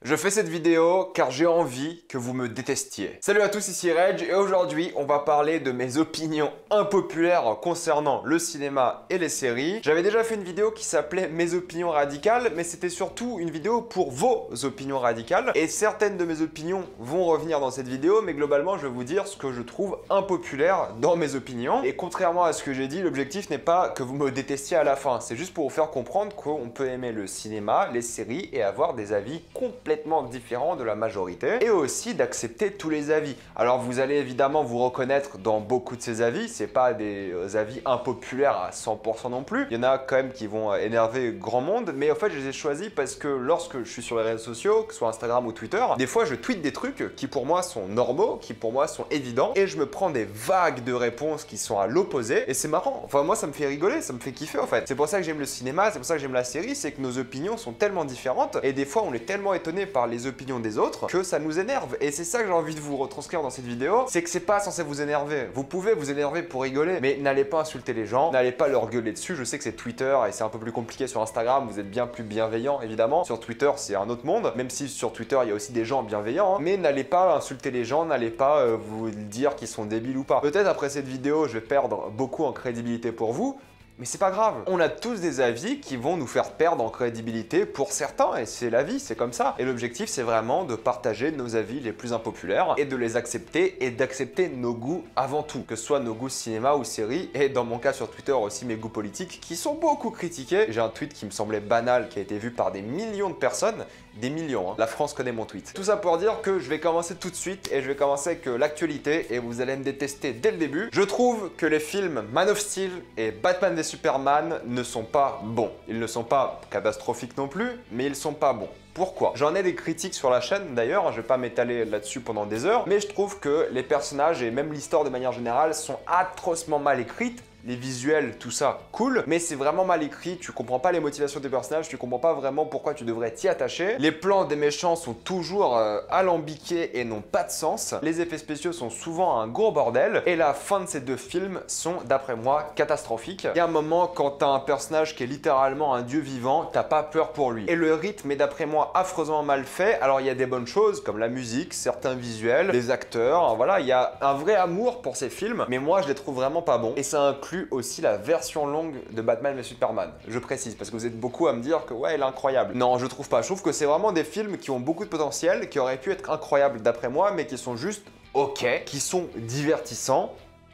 Je fais cette vidéo car j'ai envie que vous me détestiez. Salut à tous, ici Reg et aujourd'hui on va parler de mes opinions impopulaires concernant le cinéma et les séries. J'avais déjà fait une vidéo qui s'appelait Mes opinions radicales, mais c'était surtout une vidéo pour vos opinions radicales. Et certaines de mes opinions vont revenir dans cette vidéo, mais globalement je vais vous dire ce que je trouve impopulaire dans mes opinions. Et contrairement à ce que j'ai dit, l'objectif n'est pas que vous me détestiez à la fin, c'est juste pour vous faire comprendre qu'on peut aimer le cinéma, les séries et avoir des avis complètement différents de la majorité et aussi d'accepter tous les avis. Alors vous allez évidemment vous reconnaître dans beaucoup de ces avis, c'est pas des avis impopulaires à 100% non plus, il y en a quand même qui vont énerver grand monde, mais en fait je les ai choisis parce que lorsque je suis sur les réseaux sociaux, que ce soit Instagram ou Twitter, des fois je tweete des trucs qui pour moi sont normaux, qui pour moi sont évidents et je me prends des vagues de réponses qui sont à l'opposé et c'est marrant, enfin moi ça me fait rigoler, ça me fait kiffer en fait. C'est pour ça que j'aime le cinéma, c'est pour ça que j'aime la série, c'est que nos opinions sont tellement différentes et des fois on est tellement étonné par les opinions des autres que ça nous énerve. Et c'est ça que j'ai envie de vous retranscrire dans cette vidéo, c'est que c'est pas censé vous énerver. Vous pouvez vous énerver pour rigoler, mais n'allez pas insulter les gens, n'allez pas leur gueuler dessus. Je sais que c'est Twitter et c'est un peu plus compliqué sur Instagram, vous êtes bien plus bienveillant évidemment. Sur Twitter c'est un autre monde, même si sur Twitter il y a aussi des gens bienveillants, hein. Mais n'allez pas insulter les gens, n'allez pas vous dire qu'ils sont débiles ou pas. Peut-être après cette vidéo je vais perdre beaucoup en crédibilité pour vous, mais c'est pas grave, on a tous des avis qui vont nous faire perdre en crédibilité pour certains et c'est la vie, c'est comme ça. Et l'objectif c'est vraiment de partager nos avis les plus impopulaires et de les accepter et d'accepter nos goûts avant tout, que ce soit nos goûts cinéma ou série et dans mon cas sur Twitter aussi mes goûts politiques qui sont beaucoup critiqués. J'ai un tweet qui me semblait banal qui a été vu par des millions de personnes, des millions, hein. La France connaît mon tweet. Tout ça pour dire que je vais commencer tout de suite et je vais commencer avec l'actualité et vous allez me détester dès le début. Je trouve que les films Man of Steel et Batman v Superman ne sont pas bons. Ils ne sont pas catastrophiques non plus, mais ils sont pas bons. Pourquoi? J'en ai des critiques sur la chaîne d'ailleurs, je vais pas m'étaler là-dessus pendant des heures, mais je trouve que les personnages et même l'histoire de manière générale sont atrocement mal écrites. Les visuels, tout ça, cool, mais c'est vraiment mal écrit, tu comprends pas les motivations des personnages, tu comprends pas vraiment pourquoi tu devrais t'y attacher. Les plans des méchants sont toujours alambiqués et n'ont pas de sens. Les effets spéciaux sont souvent un gros bordel. Et la fin de ces deux films sont, d'après moi, catastrophiques. Il y a un moment, quand t'as un personnage qui est littéralement un dieu vivant, t'as pas peur pour lui. Et le rythme est, d'après moi, affreusement mal fait. Alors il y a des bonnes choses, comme la musique, certains visuels, les acteurs, voilà, il y a un vrai amour pour ces films, mais moi je les trouve vraiment pas bons. Et ça inclut aussi la version longue de Batman v Superman. Je précise, parce que vous êtes beaucoup à me dire que ouais, elle est incroyable. Non, je trouve pas. Je trouve que c'est vraiment des films qui ont beaucoup de potentiel, qui auraient pu être incroyables d'après moi, mais qui sont juste ok, qui sont divertissants.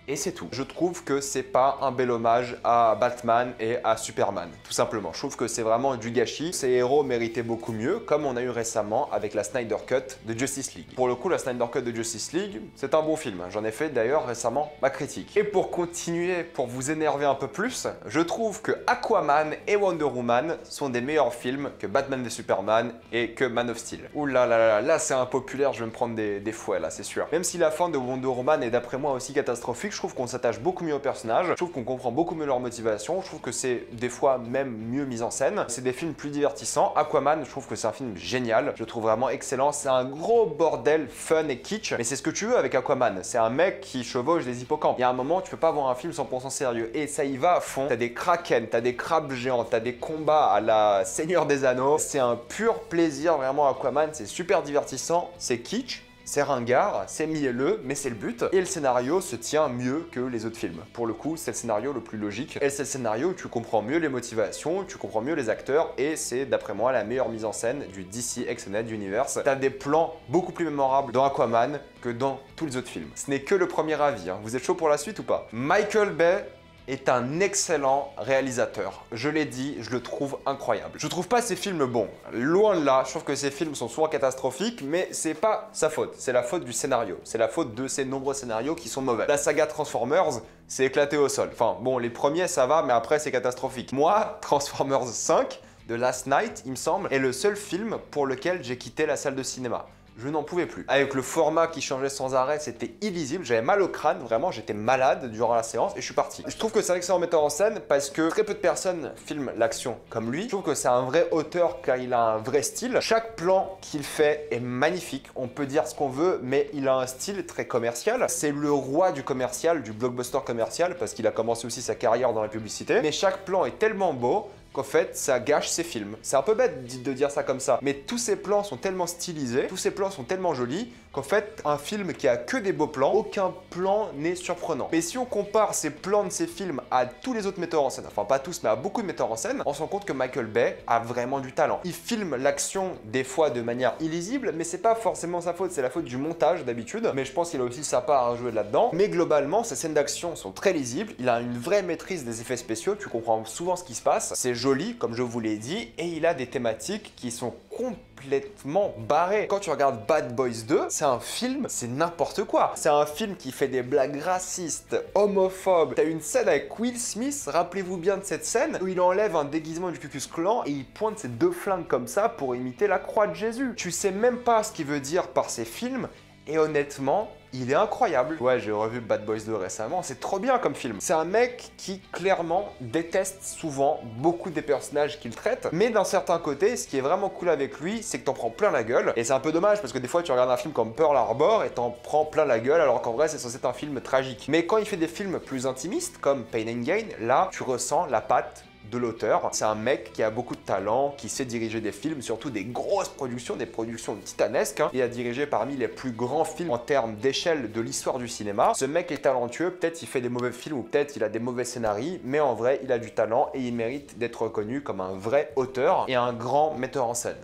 Et c'est tout. Je trouve que c'est pas un bel hommage à Batman et à Superman, tout simplement. Je trouve que c'est vraiment du gâchis. Ces héros méritaient beaucoup mieux, comme on a eu récemment avec la Snyder Cut de Justice League. Pour le coup, la Snyder Cut de Justice League, c'est un bon film. J'en ai fait d'ailleurs récemment ma critique. Et pour continuer, pour vous énerver un peu plus, je trouve que Aquaman et Wonder Woman sont des meilleurs films que Batman v Superman et que Man of Steel. Ouh là là là, là c'est impopulaire, je vais me prendre des fouets là, c'est sûr. Même si la fin de Wonder Woman est d'après moi aussi catastrophique, je trouve qu'on s'attache beaucoup mieux aux personnages, je trouve qu'on comprend beaucoup mieux leur motivation, je trouve que c'est des fois même mieux mis en scène, c'est des films plus divertissants. Aquaman, je trouve que c'est un film génial, je le trouve vraiment excellent, c'est un gros bordel fun et kitsch, mais c'est ce que tu veux avec Aquaman, c'est un mec qui chevauche des hippocampes. Il y a un moment, tu peux pas voir un film 100% sérieux, et ça y va à fond, t'as des kraken, t'as des crabes géants, t'as des combats à la Seigneur des Anneaux, c'est un pur plaisir vraiment Aquaman, c'est super divertissant, c'est kitsch, c'est ringard, c'est mielleux, mais c'est le but. Et le scénario se tient mieux que les autres films. Pour le coup, c'est le scénario le plus logique. Et c'est le scénario où tu comprends mieux les motivations, tu comprends mieux les acteurs, et c'est, d'après moi, la meilleure mise en scène du DC Extended Universe. T'as des plans beaucoup plus mémorables dans Aquaman que dans tous les autres films. Ce n'est que le premier avis, hein. Vous êtes chaud pour la suite ou pas? Michael Bay est un excellent réalisateur. Je l'ai dit, je le trouve incroyable. Je trouve pas ses films bons. Loin de là, je trouve que ses films sont souvent catastrophiques, mais c'est pas sa faute. C'est la faute du scénario. C'est la faute de ces nombreux scénarios qui sont mauvais. La saga Transformers, c'est éclaté au sol. Enfin, bon, les premiers, ça va, mais après, c'est catastrophique. Moi, Transformers 5, de Last Night, il me semble, est le seul film pour lequel j'ai quitté la salle de cinéma. Je n'en pouvais plus. Avec le format qui changeait sans arrêt, c'était illisible, j'avais mal au crâne, vraiment, j'étais malade durant la séance et je suis parti. Je trouve que c'est un excellent metteur en scène parce que très peu de personnes filment l'action comme lui. Je trouve que c'est un vrai auteur car il a un vrai style. Chaque plan qu'il fait est magnifique, on peut dire ce qu'on veut, mais il a un style très commercial. C'est le roi du commercial, du blockbuster commercial, parce qu'il a commencé aussi sa carrière dans la publicité. Mais chaque plan est tellement beau qu'en fait ça gâche ses films. C'est un peu bête de dire ça comme ça, mais tous ces plans sont tellement stylisés, tous ces plans sont tellement jolis qu'en fait un film qui a que des beaux plans, aucun plan n'est surprenant. Mais si on compare ces plans de ces films à tous les autres metteurs en scène, enfin pas tous mais à beaucoup de metteurs en scène, on se rend compte que Michael Bay a vraiment du talent. Il filme l'action des fois de manière illisible, mais c'est pas forcément sa faute, c'est la faute du montage d'habitude, mais je pense qu'il a aussi sa part à jouer là-dedans. Mais globalement, ces scènes d'action sont très lisibles, il a une vraie maîtrise des effets spéciaux, tu comprends souvent ce qui se passe, c'est joli comme je vous l'ai dit, et il a des thématiques qui sont complètement barrées. Quand tu regardes Bad Boys 2, c'est un film, c'est n'importe quoi. C'est un film qui fait des blagues racistes, homophobes. T'as une scène avec Will Smith, rappelez-vous bien de cette scène, où il enlève un déguisement du Ku Klux Klan et il pointe ses deux flingues comme ça pour imiter la croix de Jésus. Tu sais même pas ce qu'il veut dire par ces films, et honnêtement, il est incroyable. Ouais, j'ai revu Bad Boys 2 récemment, c'est trop bien comme film. C'est un mec qui, clairement, déteste souvent beaucoup des personnages qu'il traite, mais d'un certain côté, ce qui est vraiment cool avec lui, c'est que t'en prends plein la gueule, et c'est un peu dommage, parce que des fois, tu regardes un film comme Pearl Harbor, et t'en prends plein la gueule, alors qu'en vrai, c'est censé être un film tragique. Mais quand il fait des films plus intimistes, comme Pain and Gain, là, tu ressens la patte de l'auteur. C'est un mec qui a beaucoup de talent, qui sait diriger des films, surtout des grosses productions, des productions titanesques. Il a dirigé parmi les plus grands films en termes d'échelle de l'histoire du cinéma. Ce mec est talentueux, peut-être il fait des mauvais films ou peut-être il a des mauvais scénarios, mais en vrai, il a du talent et il mérite d'être reconnu comme un vrai auteur et un grand metteur en scène.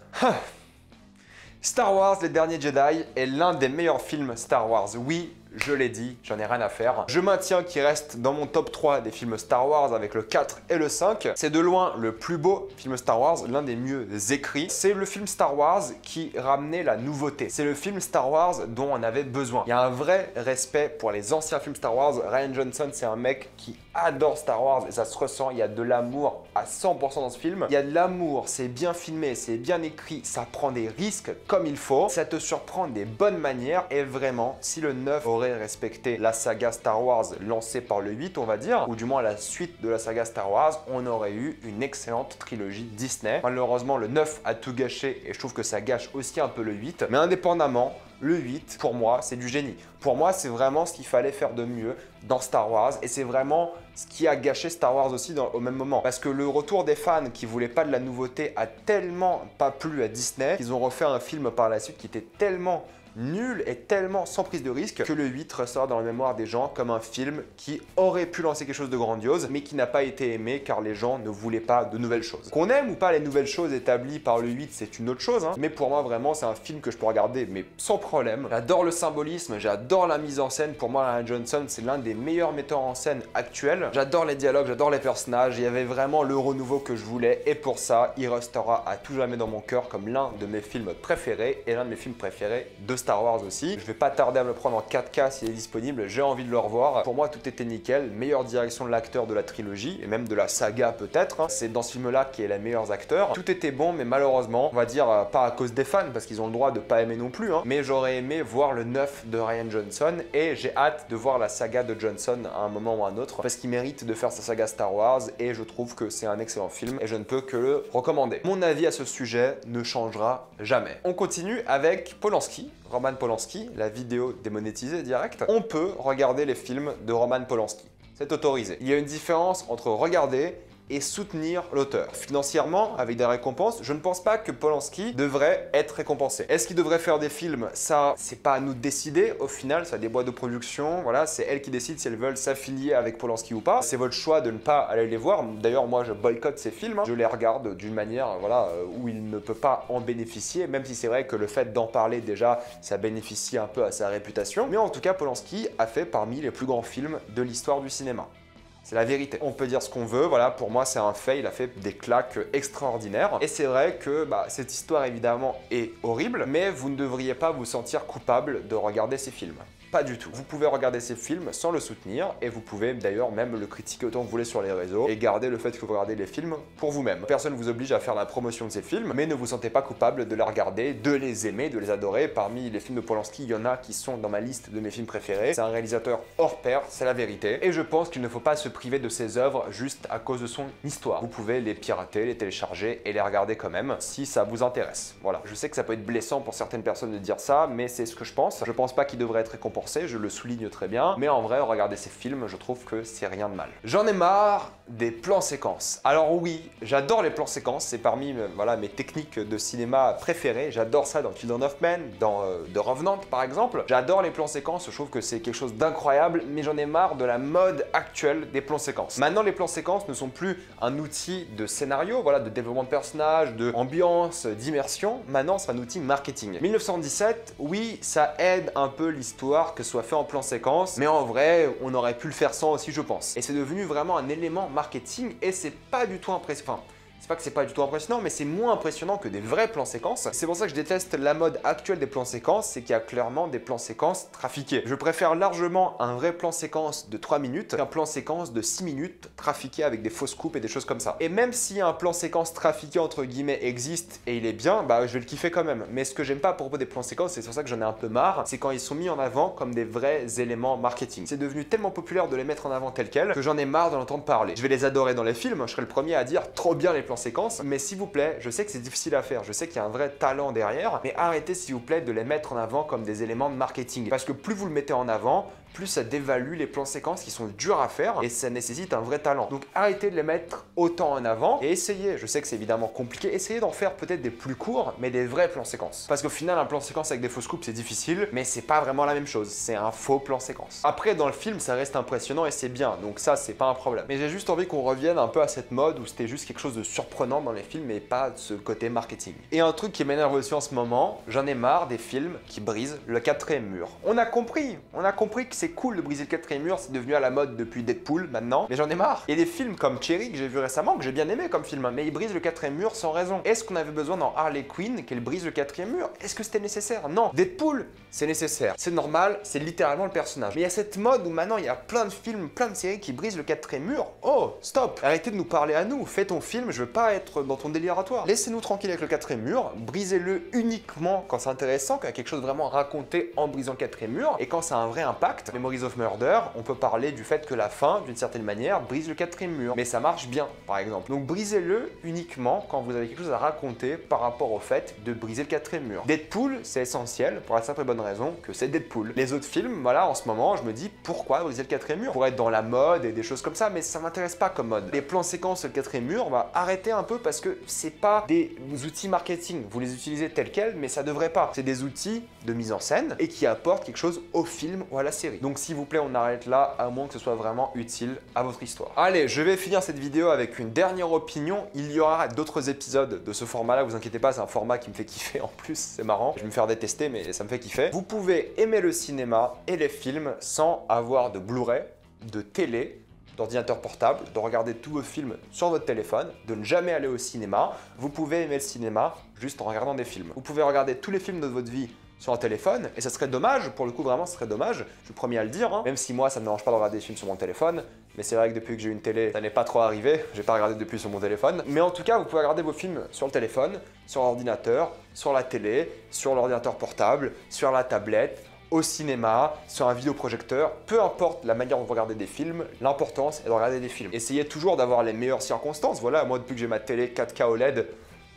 Star Wars, Les Derniers Jedi est l'un des meilleurs films Star Wars. Oui, je l'ai dit, j'en ai rien à faire. Je maintiens qu'il reste dans mon top 3 des films Star Wars avec le 4 et le 5. C'est de loin le plus beau film Star Wars, l'un des mieux écrits. C'est le film Star Wars qui ramenait la nouveauté. C'est le film Star Wars dont on avait besoin. Il y a un vrai respect pour les anciens films Star Wars. Rian Johnson, c'est un mec qui adore Star Wars et ça se ressent. Il y a de l'amour à 100% dans ce film. Il y a de l'amour, c'est bien filmé, c'est bien écrit, ça prend des risques comme il faut. Ça te surprend des bonnes manières et vraiment, si le 9 aurait respecté la saga Star Wars lancée par le 8, on va dire, ou du moins la suite de la saga Star Wars, on aurait eu une excellente trilogie Disney. Malheureusement, le 9 a tout gâché et je trouve que ça gâche aussi un peu le 8. Mais indépendamment, le 8, pour moi, c'est du génie. Pour moi, c'est vraiment ce qu'il fallait faire de mieux dans Star Wars et c'est vraiment ce qui a gâché Star Wars aussi au même moment. Parce que le retour des fans qui voulaient pas de la nouveauté a tellement pas plu à Disney qu'ils ont refait un film par la suite qui était tellement nul et tellement sans prise de risque que le 8 ressort dans la mémoire des gens comme un film qui aurait pu lancer quelque chose de grandiose mais qui n'a pas été aimé car les gens ne voulaient pas de nouvelles choses. Qu'on aime ou pas les nouvelles choses établies par le 8, c'est une autre chose, mais pour moi vraiment c'est un film que je peux regarder mais sans problème. J'adore le symbolisme, j'adore la mise en scène. Pour moi, Rian Johnson, c'est l'un des meilleurs metteurs en scène actuels. J'adore les dialogues, j'adore les personnages, il y avait vraiment le renouveau que je voulais et pour ça, il restera à tout jamais dans mon cœur comme l'un de mes films préférés et l'un de mes films préférés de Star Wars aussi. Je vais pas tarder à me le prendre en 4K s'il est disponible, j'ai envie de le revoir. Pour moi, tout était nickel, meilleure direction de l'acteur de la trilogie et même de la saga peut-être. C'est dans ce film-là qui est les meilleurs acteurs. Tout était bon, mais malheureusement, on va dire pas à cause des fans parce qu'ils ont le droit de pas aimer non plus, mais j'aurais aimé voir le 9 de Rian Johnson et j'ai hâte de voir la saga de Johnson à un moment ou à un autre parce qu'il mérite de faire sa saga Star Wars et je trouve que c'est un excellent film et je ne peux que le recommander. Mon avis à ce sujet ne changera jamais. On continue avec Polanski. Roman Polanski, la vidéo démonétisée direct. On peut regarder les films de Roman Polanski. C'est autorisé. Il y a une différence entre regarder et soutenir l'auteur. Financièrement, avec des récompenses, je ne pense pas que Polanski devrait être récompensé. Est-ce qu'il devrait faire des films? Ça, c'est pas à nous de décider. Au final, ça a des boîtes de production. Voilà, c'est elles qui décident si elles veulent s'affilier avec Polanski ou pas. C'est votre choix de ne pas aller les voir. D'ailleurs, moi, je boycotte ces films. Je les regarde d'une manière, voilà, où il ne peut pas en bénéficier, même si c'est vrai que le fait d'en parler déjà, ça bénéficie un peu à sa réputation. Mais en tout cas, Polanski a fait parmi les plus grands films de l'histoire du cinéma. C'est la vérité. On peut dire ce qu'on veut, voilà, pour moi c'est un fait, il a fait des claques extraordinaires. Et c'est vrai que cette histoire évidemment est horrible, mais vous ne devriez pas vous sentir coupable de regarder ces films. Pas du tout. Vous pouvez regarder ces films sans le soutenir et vous pouvez d'ailleurs même le critiquer autant que vous voulez sur les réseaux et garder le fait que vous regardez les films pour vous-même. Personne ne vous oblige à faire la promotion de ces films, mais ne vous sentez pas coupable de les regarder, de les aimer, de les adorer. Parmi les films de Polanski, il y en a qui sont dans ma liste de mes films préférés. C'est un réalisateur hors pair, c'est la vérité. Et je pense qu'il ne faut pas se priver de ses œuvres juste à cause de son histoire. Vous pouvez les pirater, les télécharger et les regarder quand même si ça vous intéresse. Voilà. Je sais que ça peut être blessant pour certaines personnes de dire ça, mais c'est ce que je pense. Je pense pas qu'il devrait être récompensé forcé, je le souligne très bien, mais en vrai, regarder ces films, je trouve que c'est rien de mal. J'en ai marre des plans séquences. Alors oui, j'adore les plans séquences, c'est parmi voilà, mes techniques de cinéma préférées, j'adore ça dans Children of Men, dans The Revenant par exemple. J'adore les plans séquences, je trouve que c'est quelque chose d'incroyable, mais j'en ai marre de la mode actuelle des plans séquences. Maintenant, les plans séquences ne sont plus un outil de scénario, voilà, de développement de personnages, de ambiance, d'immersion. Maintenant, c'est un outil marketing. 1917, oui, ça aide un peu l'histoire que ce soit fait en plan séquence, mais en vrai, on aurait pu le faire sans aussi, je pense. Et c'est devenu vraiment un élément marketing et c'est pas du tout impressionnant. Enfin, c'est pas que c'est pas du tout impressionnant, mais c'est moins impressionnant que des vrais plans séquences. C'est pour ça que je déteste la mode actuelle des plans séquences, c'est qu'il y a clairement des plans séquences trafiqués. Je préfère largement un vrai plan séquence de 3 minutes qu'un plan séquence de 6 minutes trafiqué avec des fausses coupes et des choses comme ça. Et même si un plan séquence trafiqué entre guillemets existe et il est bien, bah je vais le kiffer quand même. Mais ce que j'aime pas à propos des plans séquences, c'est sur ça que j'en ai un peu marre, c'est quand ils sont mis en avant comme des vrais éléments marketing. C'est devenu tellement populaire de les mettre en avant tels quels que j'en ai marre d'en entendre parler. Je vais les adorer dans les films, je serai le premier à dire trop bien les plans séquences, mais s'il vous plaît, je sais que c'est difficile à faire, je sais qu'il y a un vrai talent derrière, mais arrêtez s'il vous plaît de les mettre en avant comme des éléments de marketing. Parce que plus vous le mettez en avant, plus ça dévalue les plans séquences qui sont durs à faire et ça nécessite un vrai talent. Donc arrêtez de les mettre autant en avant et essayez, je sais que c'est évidemment compliqué, essayez d'en faire peut-être des plus courts, mais des vrais plans séquences. Parce qu'au final, un plan séquence avec des fausses coupes, c'est difficile, mais c'est pas vraiment la même chose, c'est un faux plan séquence. Après, dans le film, ça reste impressionnant et c'est bien, donc ça, c'est pas un problème. Mais j'ai juste envie qu'on revienne un peu à cette mode où c'était juste quelque chose de surprenant dans les films et pas ce côté marketing. Et un truc qui m'énerve aussi en ce moment, j'en ai marre des films qui brisent le quatrième mur. On a compris que c'est cool de briser le quatrième mur, c'est devenu à la mode depuis Deadpool maintenant, mais j'en ai marre. Il y a des films comme Cherry que j'ai vu récemment, que j'ai bien aimé comme film, mais ils brisent le quatrième mur sans raison. Est-ce qu'on avait besoin dans Harley Quinn qu'elle brise le quatrième mur? Est-ce que c'était nécessaire? Non. Deadpool, c'est nécessaire. C'est normal, c'est littéralement le personnage. Mais il y a cette mode où maintenant il y a plein de films, plein de séries qui brisent le quatrième mur. Oh, stop! Arrêtez de nous parler à nous, fais ton film, je veux pas être dans ton délire à toi. Laissez-nous tranquille avec le quatrième mur, brisez-le uniquement quand c'est intéressant, quand il y a quelque chose vraiment à raconter en brisant le quatrième mur, et quand ça a un vrai impact. Memories of Murder, on peut parler du fait que la fin, d'une certaine manière, brise le quatrième mur, mais ça marche bien, par exemple. Donc brisez-le uniquement quand vous avez quelque chose à raconter par rapport au fait de briser le quatrième mur. Deadpool, c'est essentiel pour la simple et bonne raison que c'est Deadpool. Les autres films, voilà, en ce moment, je me dis pourquoi briser le quatrième mur? Pour être dans la mode et des choses comme ça, mais ça m'intéresse pas comme mode. Les plans séquences sur le quatrième mur, on va arrêter un peu parce que c'est pas des outils marketing. Vous les utilisez tels quels, mais ça devrait pas. C'est des outils de mise en scène et qui apportent quelque chose au film ou à la série. Donc s'il vous plaît, on arrête là, à moins que ce soit vraiment utile à votre histoire. Allez, je vais finir cette vidéo avec une dernière opinion. Il y aura d'autres épisodes de ce format-là, vous inquiétez pas, c'est un format qui me fait kiffer en plus, c'est marrant. Je vais me faire détester, mais ça me fait kiffer. Vous pouvez aimer le cinéma et les films sans avoir de Blu-ray, de télé, d'ordinateur portable, de regarder tous vos films sur votre téléphone, de ne jamais aller au cinéma. Vous pouvez aimer le cinéma juste en regardant des films. Vous pouvez regarder tous les films de votre vie sur un téléphone, et ça serait dommage, pour le coup vraiment ce serait dommage, je suis le premier à le dire, hein. Même si moi ça me dérange pas de regarder des films sur mon téléphone, mais c'est vrai que depuis que j'ai une télé, ça n'est pas trop arrivé, j'ai pas regardé depuis sur mon téléphone, mais en tout cas vous pouvez regarder vos films sur le téléphone, sur l'ordinateur, sur la télé, sur l'ordinateur portable, sur la tablette, au cinéma, sur un vidéoprojecteur, peu importe la manière dont vous regardez des films, l'important c'est de regarder des films. Essayez toujours d'avoir les meilleures circonstances, voilà, moi depuis que j'ai ma télé 4K OLED,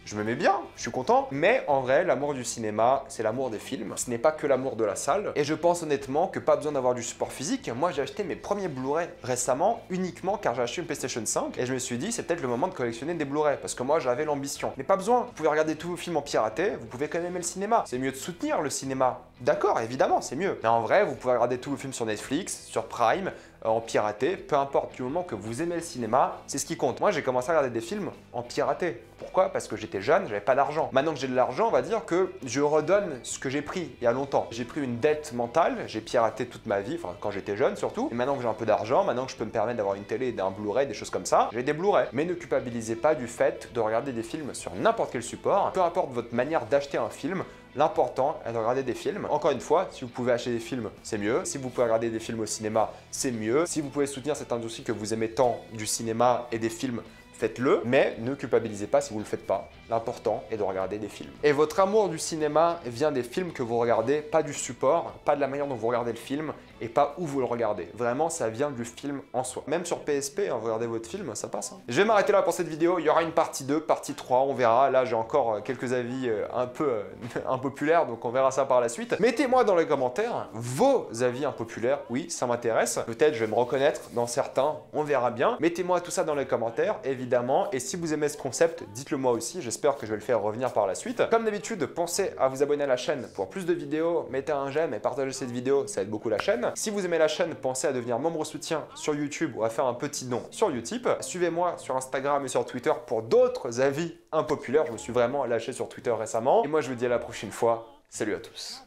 je me mets bien, je suis content, mais en vrai, l'amour du cinéma, c'est l'amour des films. Ce n'est pas que l'amour de la salle. Et je pense honnêtement que pas besoin d'avoir du support physique. Moi, j'ai acheté mes premiers Blu-ray récemment, uniquement car j'ai acheté une PlayStation 5. Et je me suis dit, c'est peut-être le moment de collectionner des Blu-ray, parce que moi, j'avais l'ambition. Mais pas besoin, vous pouvez regarder tous vos films en piraté, vous pouvez quand même aimer le cinéma. C'est mieux de soutenir le cinéma. D'accord, évidemment, c'est mieux. Mais en vrai, vous pouvez regarder tous vos films sur Netflix, sur Prime, en piraté, peu importe, du moment que vous aimez le cinéma, c'est ce qui compte. Moi, j'ai commencé à regarder des films en piraté. Pourquoi? Parce que j'étais jeune, j'avais pas d'argent. Maintenant que j'ai de l'argent, on va dire que je redonne ce que j'ai pris il y a longtemps. J'ai pris une dette mentale, j'ai piraté toute ma vie, enfin quand j'étais jeune surtout. Et maintenant que j'ai un peu d'argent, maintenant que je peux me permettre d'avoir une télé, d'un Blu-ray, des choses comme ça, j'ai des Blu-ray. Mais ne culpabilisez pas du fait de regarder des films sur n'importe quel support. Peu importe votre manière d'acheter un film, l'important est de regarder des films. Encore une fois, si vous pouvez acheter des films, c'est mieux. Si vous pouvez regarder des films au cinéma, c'est mieux. Si vous pouvez soutenir cette industrie que vous aimez tant du cinéma et des films, faites-le, mais ne culpabilisez pas si vous ne le faites pas. L'important est de regarder des films. Et votre amour du cinéma vient des films que vous regardez, pas du support, pas de la manière dont vous regardez le film, et pas où vous le regardez. Vraiment, ça vient du film en soi. Même sur PSP, hein, vous regardez votre film, ça passe. Hein. Je vais m'arrêter là pour cette vidéo. Il y aura une partie 2, partie 3, on verra. Là, j'ai encore quelques avis un peu impopulaires, donc on verra ça par la suite. Mettez-moi dans les commentaires vos avis impopulaires. Oui, ça m'intéresse. Peut-être je vais me reconnaître dans certains, on verra bien. Mettez-moi tout ça dans les commentaires, évidemment. Et si vous aimez ce concept, dites-le moi aussi. J'espère que je vais le faire revenir par la suite. Comme d'habitude, pensez à vous abonner à la chaîne pour plus de vidéos. Mettez un j'aime et partagez cette vidéo, ça aide beaucoup la chaîne. Si vous aimez la chaîne, pensez à devenir membre soutien sur YouTube ou à faire un petit don sur Utip. Suivez-moi sur Instagram et sur Twitter pour d'autres avis impopulaires. Je me suis vraiment lâché sur Twitter récemment. Et moi, je vous dis à la prochaine fois. Salut à tous.